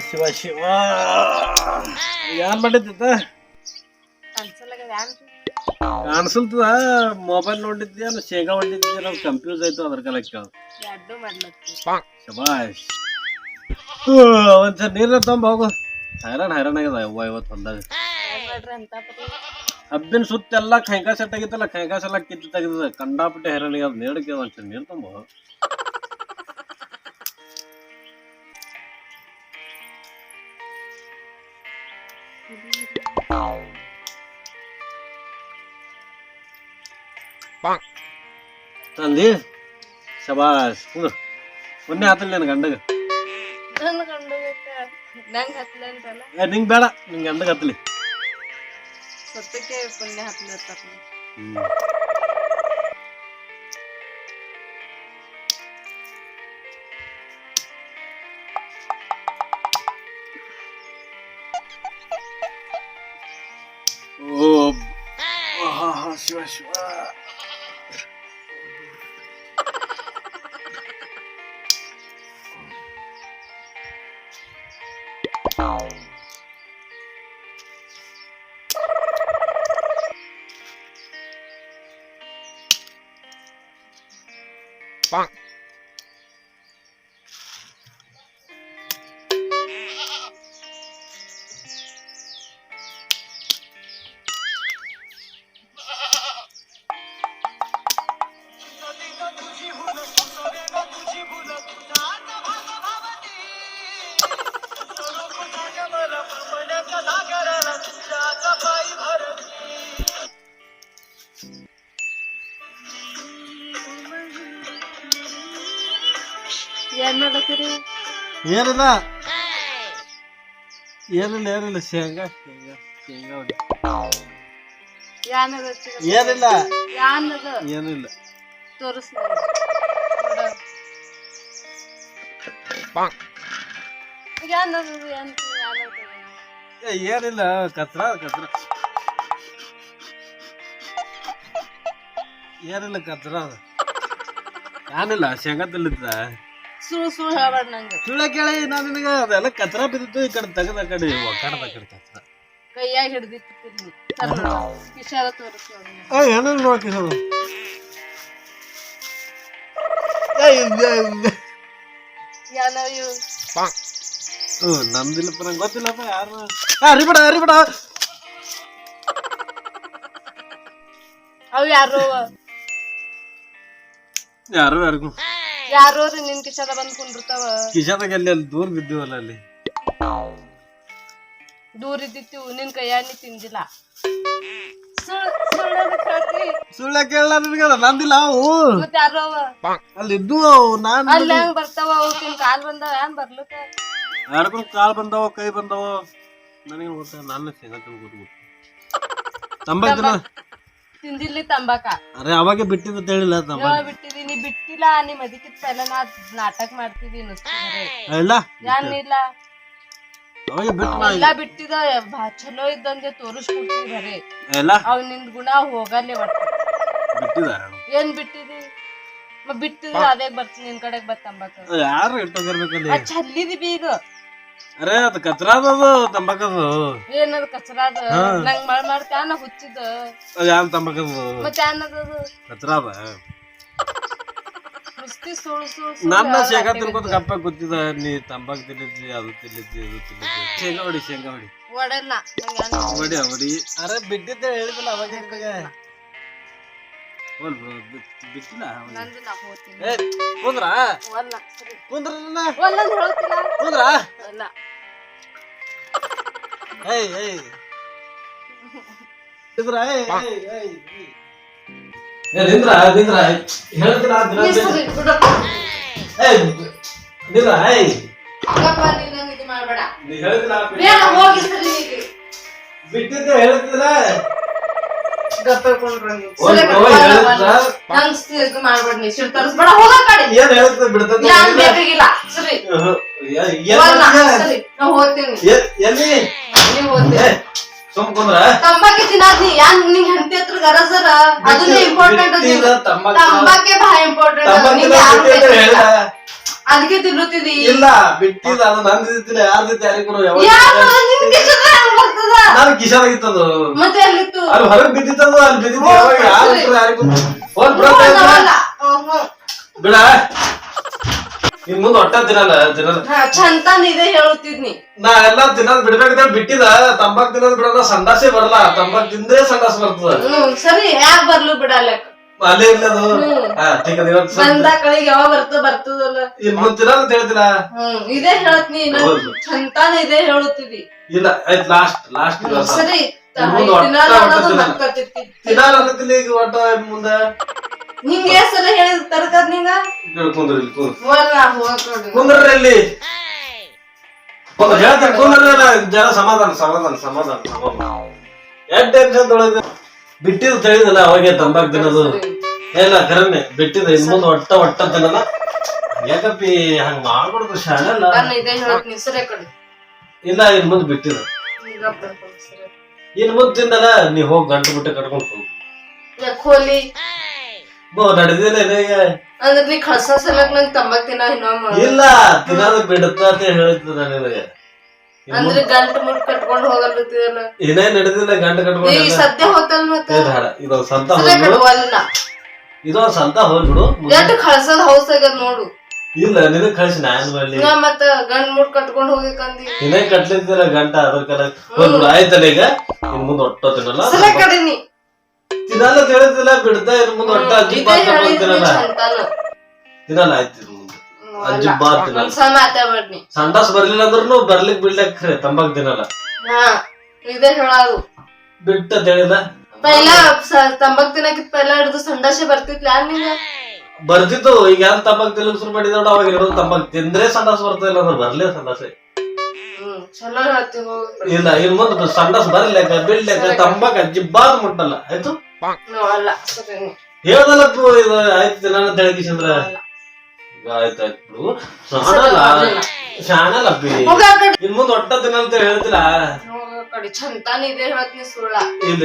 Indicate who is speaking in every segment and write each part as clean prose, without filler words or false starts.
Speaker 1: ಶಿವ ಶಿವ ಯಾನ್ ಮಾಡಿದ್ದ ಕಾಣಿಸಲ್ತದ ಮೊಬೈಲ್ ನೋಡಿದ್ದೆ ಶೇಂಗಾ ಹೊಂದಿದ್ದೆ ಕನ್ಫ್ಯೂಸ್ ಆಯ್ತು ಅದ್ರ ಕಲಕ್ಕೆ ಶಬಾಷ್ ಒಂದ್ಸಲ ನೀರ ತೊಂಬ ಹೋಗು ಹೈರಾಣ ಆಗ್ಯದ ಅವ್ವ ಇವತ್ತು ಹೊಲ್ದಾಗ ಹಬ್ಬಿನ ಸುತ್ತೆಲ್ಲ ಕೈಕಾಸ ತೆಗಿತಲ್ಲ ಕೈಕಾಸ ಎಲ್ಲ ಕಿತ್ತು ತೆಗಿತದ ಕಂಡಾಪಟ್ಟೆ ಹೈರಾಣ ಆಗ್ಯದ ನೀಡಕ್ಕೆ ಒಂದ್ಸಲ ನೀರು ತೊಂಬ ತಂದಿ ಶಬಾಷ್ ಮೊನ್ನೆ ಹಾತಲ್ಲ ನನ್ ಗಂಡಗ ನಿಂಗ್ ಬೇಡ ನಿಂಗೆ ಗಂಡಗ ಹತ್ತಲಿ ಓ ಶಿವ ಶಿವ ಏನಿಲ್ಲ ಏನಿಲ್ಲ ಏನಿಲ್ಲ ಶೇಂಗಾ ಶೇಂಗಾ ಶೇಂಗಾ ಏನಿಲ್ಲ ಏನಿಲ್ಲ ಏನಿಲ್ಲ ಕತ್ರ ಕತ್ರ ಏನಿಲ್ಲ ಕತ್ರ ಏನಿಲ್ಲ ಶೇಂಗಾ ತಿಲ್ಲಿದ್ದ
Speaker 2: ಸುಳ್ಳು ಹೇಳ್ಬೇಡ ನಂಗೆ
Speaker 1: ಸುಳ್ಳ ಕೇಳಿ ನಾನು ನಿನಗೆ ಅದೆಲ್ಲ ಕತ್ರ ಬಿದ್ದಿತ್ತು ಈ ಕಡೆ ತೆಗೆದ ಕಡೆ ಒಕ್ಕಡದ ಕಡೆ ಕತ್ರ
Speaker 2: ಕೈಯಾಗ ಹಿಡ್ದಿತ್ತು ಕಿಶಾರ ತೋರಿಸ್
Speaker 1: ಏನಿಲ್ಲ ನೋಡಕ್ಕೆ ನಮ್ದಿಲ್ಲಪ್ಪ ನಂಗೆ ಗೊತ್ತಿಲ್ಲಪ್ಪ ಯಾರು ಅರಿಬಿಡ ಅರಿಬಿಡ
Speaker 2: ಅವು ಯಾರು
Speaker 1: ಯಾರು ಯಾರಿಗೂ
Speaker 2: ಯಾರು ನಿನ್ ಕಿಶಾದ ಬಂದ್ ಕುಂಡಿರ್ತಾವ
Speaker 1: ಕಿಶಾದಾಗ ಅಲ್ಲಿ ಅಲ್ಲಿ ದೂರ ಬಿದ್ದೀವಲ್ಲ ಅಲ್ಲಿ
Speaker 2: ದೂರ ಇದ್ದಿತ್ತು ನಿನ್ ಕೈಯಾಗ ನೀ ತಿಂದಿಲ್ಲ
Speaker 1: ಸುಳ್ಳ ಕೇಳ ನಿನಗದ ನಂದಿಲ್ಲ ಅವು
Speaker 2: ಮತ್ ಯಾರು ಅವ
Speaker 1: ಅಲ್ಲಿ ಇದ್ದು ನಾನು
Speaker 2: ಅಲ್ಲಿ ಹೆಂಗ್ ಬರ್ತಾವ ಅವಕ್ಕಿನ್ ಕಾಲ್ ಬಂದಾವ ಏನ್ ಬರ್ಲಕ್ಕ
Speaker 1: ಯಾರಿಗೂ ಕಾಲ್ ಬಂದಾವ ಕೈ ಬಂದಾವ ನನಗೆ ಗೊತ್ತ ನಾನು ಶೇಂಗಾ ತಿನ್ಕೊಟ್ಟು ತಂಬಾಕ್
Speaker 2: ತಿಂದಿಲ್ಲಿ ತಂಬಾಕ
Speaker 1: ಅರೆ ಅವಾಗ ಬಿಟ್ಟಿದ್ದ ಹೇಳಿಲ್ಲ ತಂಬಾಕ್
Speaker 2: ಬಿಟ್ಟಿದೀನಿ ಬಿಟ್ಟಿಲ್ಲ ನಿಮ್ ಅದಕ್ಕಿಂತ ಪೆಲ್ಲ ನಾ ನಾಟಕ ಮಾಡ್ತಿದೀನಿ
Speaker 1: ಇಲ್ಲ
Speaker 2: ಏನಿಲ್ಲ
Speaker 1: ಅವಾಗ ಬಿಟ್ಟು
Speaker 2: ಎಲ್ಲಾ ಬಿಟ್ಟಿದ ಚಲೋ ಇದ್ದಂಗೆ ತೋರಿಸ್ಕೊಡ್ತೀವಿ ಬರೇ ಅವ್ ನಿನ್ ಗುಣ ಹೋಗಲ್ಲೇ ಒಟ್ಟ
Speaker 1: ಬಿಟ್ಟಿದ
Speaker 2: ಏನ್ ಬಿಟ್ಟಿದಿ ಬಿಟ್ಟಿದ್ರ ಅದೇ ಬರ್ತೀನಿ ನಿನ್ ಕಡೆಗ್ ಬರ್ತಂಬಾಕ
Speaker 1: ಯಾರು ಇಟ್ಟೋಗಿರ್ಬೇಕಲ್ಲಿ
Speaker 2: ಚಲ್ಲಿದಿ ಬೀಗ
Speaker 1: ಅರೆ ಅದು ಕಚ್ರಾದದು ತಂಬಾಕದು
Speaker 2: ಏನದು ಕಚರಾದ ನಂಗ್ ಮಳ್ ಮಾಡ್ತಾನ ಹುಚ್ಚಿದ
Speaker 1: ಯಾನ್ ತಂಬಾಕದು
Speaker 2: ಮತ್ತೆ ಏನದದು
Speaker 1: ಕಚ್ರಾದ
Speaker 2: ನುಸ್ತಿ ಸುಳ್ಳು ಸುಳ್ಳು
Speaker 1: ನನ್ನ ಶೇಂಗಾ ತಿನ್ಕೋತ ಗಪ್ಪ ಗೊತ್ತಿದ ನೀ ತಂಬಾಕ್ ತಿನ್ನಿದ್ದಿ ಅದು ತಿನ್ನಿದ್ದಿ ಇದು ತಿನ್ನಿದ್ದಿ ಶೇಂಗಾ ಹೊಡಿ ಶೇಂಗಾ ಹೊಡಿ
Speaker 2: ಒಡಲ್ಲ
Speaker 1: ಹೊಡಿ ಹೊಡಿ ಅರೆ ಬಿಟ್ಟಿದ್ದೆ ಹೇಳಿದಿಲ್ಲ ಅವಾಗ ಬಿಟ್ಟಿಲ್ಲ ಕುಂದ್ರ ಕುಂದ್ರ ಕುಂದ್ರ ನಿಂದ್ರ ನಿಂದ್ರ ಹೇಳ್ತೀರ ಬಿಟ್ಟಿದ್ದೆ ಹೇಳ್ತೀರ
Speaker 2: ತಂಬಾಕಿ ತಿನ್ನೋದ್ ನಿಂಗ್ ಹೆಂಡತಿ ಹತ್ರ ಗರಜರ ಅದನ್ನ ಇಂಪಾರ್ಟೆಂಟ್ ತಂಬಾಕೆ ಬಹಳ ಇಂಪಾರ್ಟೆಂಟ್ ಅದಕ್ಕೆ ತಿನ್ನುತ್ತಿದಿ
Speaker 1: ಇಲ್ಲ ಬಿಟ್ಟಿದ ಅದು ನಂದಿದ್ದಿಲ್ಲ ಯಾರ್ದಿತ್ತು ಯಾರಿಗೂ
Speaker 2: ಬರ್ತದ
Speaker 1: ನಾನು ಕಿಶಾದಾಗಿತ್ತದು
Speaker 2: ಮತ್ತೆ ಅಲ್ಲಿತ್ತು
Speaker 1: ಅಲ್ಲಿ ಹೊರಗೆ ಬಿದ್ದಿತ್ತದು ಅಲ್ಲಿ ಬಿದ್ದಿತ್ತು ಯಾವಾಗ ಯಾರು ಯಾರಿಗೂ ಫೋನ್ ಬಿಡ ಇನ್ ಮುಂದ್ ಒಟ್ಟ ತಿನ್ನಲ್ಲ
Speaker 2: ಚಂತಾನ್ ಇದೆ ಹೇಳುತ್ತಿದ್ನಿ
Speaker 1: ನಾ ಎಲ್ಲಾ ತಿನ್ನೋದ್ ಬಿಡ್ಬೇಕಂತ ಬಿಟ್ಟಿದ ತಂಬಾಕ್ ತಿನ್ನೋದ್ ಬಿಡಲ್ಲ ಸಂಡಾಸೆ ಬರಲ್ಲ ತಂಬಾಕ್ ತಿಂದ್ರೆ ಸಂಡಾಸ್ ಬರ್ತದ
Speaker 2: ಸರಿ ಯಾಕೆ ಬರ್ಲು ಬಿಡಲ್ಲ
Speaker 1: ಅಲ್ಲೇ ಇಲ್ಲದು
Speaker 2: ಬಂದ ಕಳಿಗೆ ಯಾವ ಬರ್ತದಲ್ಲ
Speaker 1: ಇನ್ ಮುಂದ್ ತಿನ್ನೋದ್ ಅಂತ ಹೇಳ್ತೀರಾ
Speaker 2: ಇದೇ ಹೇಳ್ತೀನಿ ಚಂತಾನ್ ಇದೆ ಹೇಳುತ್ತಿದ್ದಿ
Speaker 1: ಇಲ್ಲ ಆಯ್ತು ಲಾಸ್ಟ್
Speaker 2: ಸರಿ
Speaker 1: ತಿನ್ನಲ್ಲ ಈಗ ಒಟ್ಟ ಮುಂದೆ
Speaker 2: ನಿಂಗೆ ಸಲ ಹೇಳಿದ ತರಕಾರಿ ನಿಂಗ
Speaker 1: ಕುಂದ್ರಿ ಇಲ್ಲಿ ಹೇಳ್ತಾರೆ ಕುಂದ್ರ ಜನ ಸಮಾಧಾನ ಎಷ್ಟ್ ಟೆನ್ಷನ್ ತೊಳೆದ ಬಿಟ್ಟಿದ್ ತಿಳಿದಲ್ಲ ಅವಾಗೆ ತಂಬಾಕ್ ತಿನ್ನೋದು ಏನ ಕರನೆ ಬಿಟ್ಟಿದ ಇನ್ ಮುಂದ್ ಒಟ್ಟ ತಿನ್ನಲ್ಲ ಯಾಕಪ್ಪಿ ಹಂಗ ಮಾಡ್ಬಿಡುದು ಶಾಣಲ್ಲ ಇಲ್ಲ ಇನ್ ಮುಂದ್ ಬಿಟ್ಟಿದ ಇನ್ ಮುಂದ್ ತಿನ್ನಲ್ಲ ನೀ ಹೋಗಿ ಗಂಟು ಬಿಟ್ಟು ಕಟ್ಕೊಂಡ್
Speaker 2: ಹೋಗಿ
Speaker 1: ನಡೆದಿಲ್ಲ
Speaker 2: ಅಂದ್ರೆ ನೀ ಕಳ್ಸ ಸಲಕ್ ನಂಗ್ ತಂಬಾಕ್ ತಿನ್ನ
Speaker 1: ಇಲ್ಲ ತಿನ್ನೋದು ಬಿಡುತ್ತ ಅಂತ ಹೇಳಿದ್ದು ನನಗೆ
Speaker 2: ಅಂದ್ರೆ ಗಂಟು ಮುಟ್ ಕಟ್ಕೊಂಡ್ ಹೋಗಲ್ಲ
Speaker 1: ಏನೇ ನಡೆದಿಲ್ಲ ಗಂಟು ಕಟ್ಕೊಂಡು
Speaker 2: ಸದ್ಯ ಹೋತಲ್ ಮತ್ತೆ
Speaker 1: ಇದೊಂದ್ ಸಂತ ಹೋಗ್ಬಿಡು ಇದೊಂದ್ ಸಂತ ಹೋಗ್ಬಿಡು
Speaker 2: ಎಷ್ಟು ಕಳ್ಸದ್ ಹೌಸ್ ಆಗ್ಯದ ನೋಡು
Speaker 1: ಇಲ್ಲ ನಿನಗ್ ಕಳ್ಸಿ ನಾನ್ ಮಾಡ್ಲಿ
Speaker 2: ಮತ್ತ ಗಂಟ್ ಮುಟ್ ಕಟ್ಕೊಂಡ್ ಹೋಗಿಕಂದಿ
Speaker 1: ಇದೇ ಕಟ್ಲಿದ್ದಿಲ್ಲ ಗಂಟ ಅದ್ರ ಕಲ ಹೋಗ್ಬಿಡು ಆಯ್ತಲ್ಲ ಈಗ ಇನ್ ಮುಂದ್ ಒಟ್ಟ ತಿನ್ನಲ್ಲ
Speaker 2: ಕಡೆನಿ
Speaker 1: ತಿನ್ನಲ್ಲ ತಿಳಿದಿಲ್ಲ ಬಿಡ್ತಾ ಇನ್ ಮುಂದ್ ಒಟ್ಟ ಅಜ್ಜಿ ಬಾತ್ ತಿನ್ನಲ್ಲ ತಿನ್ನಲ್ಲ ಆಯ್ತು ಅಜ್ಜಿ ಬಾತ್ ತಿನ್ನಲ್ಲ ಸಂಡಾಸ್ ಬರ್ಲಿಲ್ಲ ಅಂದ್ರೂ ಬರ್ಲಿಕ್ ಬಿಡ್ಲಿಕ್ ತಂಬಾಕ್ ತಿನ್ನಲ್ಲ
Speaker 2: ಇದೇ ಹೇಳೋದು
Speaker 1: ಬಿಟ್ಟ ತಿಳಿದ
Speaker 2: ಪೈಲ ತಂಬಾಕ್ ತಿನ್ನಕಿತ್ ಪೈಲ ಹಿಡಿದು ಸಂಡಾಸೆ ಬರ್ತಿತ್ಲ ನಿಂಗ
Speaker 1: ಬರ್ತಿತ್ತು ಈಗ ಯಾರು ತಂಬಾಕ್ ತಿನ್ನಕ್ ಶುರು ಮಾಡಿದ ಅವಾಗ ಇರೋದು ತಂಬಾಕ್ ತಿಂದ್ರೆ ಸಂಡಾಸ್ ಬರ್ತಾ ಇಲ್ಲ ಅಂದ್ರೆ ಬರ್ಲೇ ಸಂಡಾಸೆ
Speaker 2: ಚಲೋ ಹೇಳ್ತೀವಿ
Speaker 1: ಇಲ್ಲ ಇನ್ ಮುಂದ್ ಸಂಡಾಸ್ ಬರ್ಲಿಕ್ಕ ಬಿಡ್ಲಿಕ್ಕ ತಂಬಾಕ್ ಅಜ್ಜಿ ಬಾತ್ ಮುಟ್ಟಲ್ಲ ಆಯ್ತು ಹೇಳ್ದಲ್ಲ ಇದು ಆಯ್ತು ನಾನು ತೆಳಗಿಸಂದ್ರ ಆಯ್ತಾಯ್ತು ಬಿಡು ಶಾಣಲ್ಲಪ್ಪಿ ಇನ್ ಮುಂದ್ ಒಟ್ಟ ತಿನ್ನಂತ ಹೇಳ್ತಿಲ್ಲ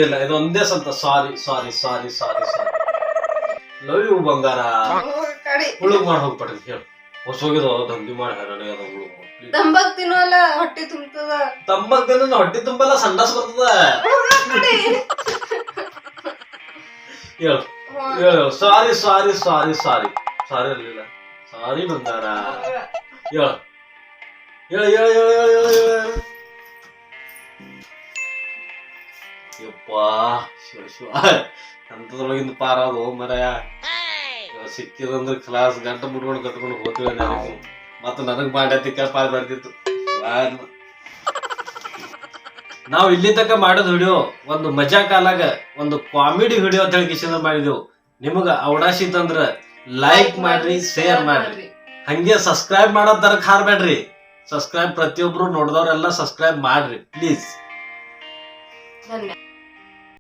Speaker 1: ಇಲ್ಲ ಇದು ಒಂದೇ ಸಂತ ಸಾರಿ ಲವ್ ಯು ಬಂಗಾರ ಹುಳುಗ್ ಮಾಡಿ ಹೋಗ್ಬಿಟ್ರಿ ಹೇಳು ಹೊಸ ಹೋಗಿದ ದಂಧಿ ಮಾಡಿ ನನಗೆ
Speaker 2: ತಂಬಾಕ್ ತಿನ್ನೋಲ್ಲ ಹೊಟ್ಟೆ ತುಂಬತದ
Speaker 1: ತಂಬಾಕ್ ತಿನ್ನ ಹೊಟ್ಟೆ ತುಂಬಲ್ಲ ಸಂಡಾಸ್ ಬರ್ತದ ಹೇಳು ಸಾರಿ ಅಲ್ಲಿಲ್ಲ ಸಾರಿ ಬಂಗಾರ ಹೇಳು ಯಪ್ಪಾ ಶಿವ ಅಂತದ್ರೊಳಗಿಂದ ಪಾರಾದು ಮರಯ ಸಿಕ್ಕಿದಂದ್ರೆ ಕ್ಲಾಸ್ ಗಂಟೆ ಮುಟ್ಕೊಂಡು ಕಟ್ಕೊಂಡು ಹೋಗ್ತೀವಿ ನನಗೆ ಮತ್ತ ನನಗ್ ಮಾಡ್ಯತಿ ಪಾಲ್ ಬರ್ತಿತ್ತು ನಾವು ಇಲ್ಲಿ ತನಕ ಮಾಡೋದು ವಿಡಿಯೋ ಒಂದು ಮಜಾ ಕಾಲಾಗ ಒಂದು ಕಾಮಿಡಿ ವಿಡಿಯೋ ಅಂತ ಹೇಳಿ ಕಿಶನ್ ಮಾಡಿದೆವು ನಿಮಗ ಅವಕಾಶ ಇತ್ತಂದ್ರ ಲೈಕ್ ಮಾಡ್ರಿ ಶೇರ್ ಮಾಡ್ರಿ ಹಂಗೆ ಸಬ್ಸ್ಕ್ರೈಬ್ ಮಾಡೋದ್ ತರಕ್ ಹಾರ್ಬೇಡ್ರಿ ಸಬ್ಸ್ಕ್ರೈಬ್ ಪ್ರತಿಯೊಬ್ರು ನೋಡಿದವ್ರೆಲ್ಲ ಸಬ್ಸ್ಕ್ರೈಬ್ ಮಾಡ್ರಿ ಪ್ಲೀಸ್.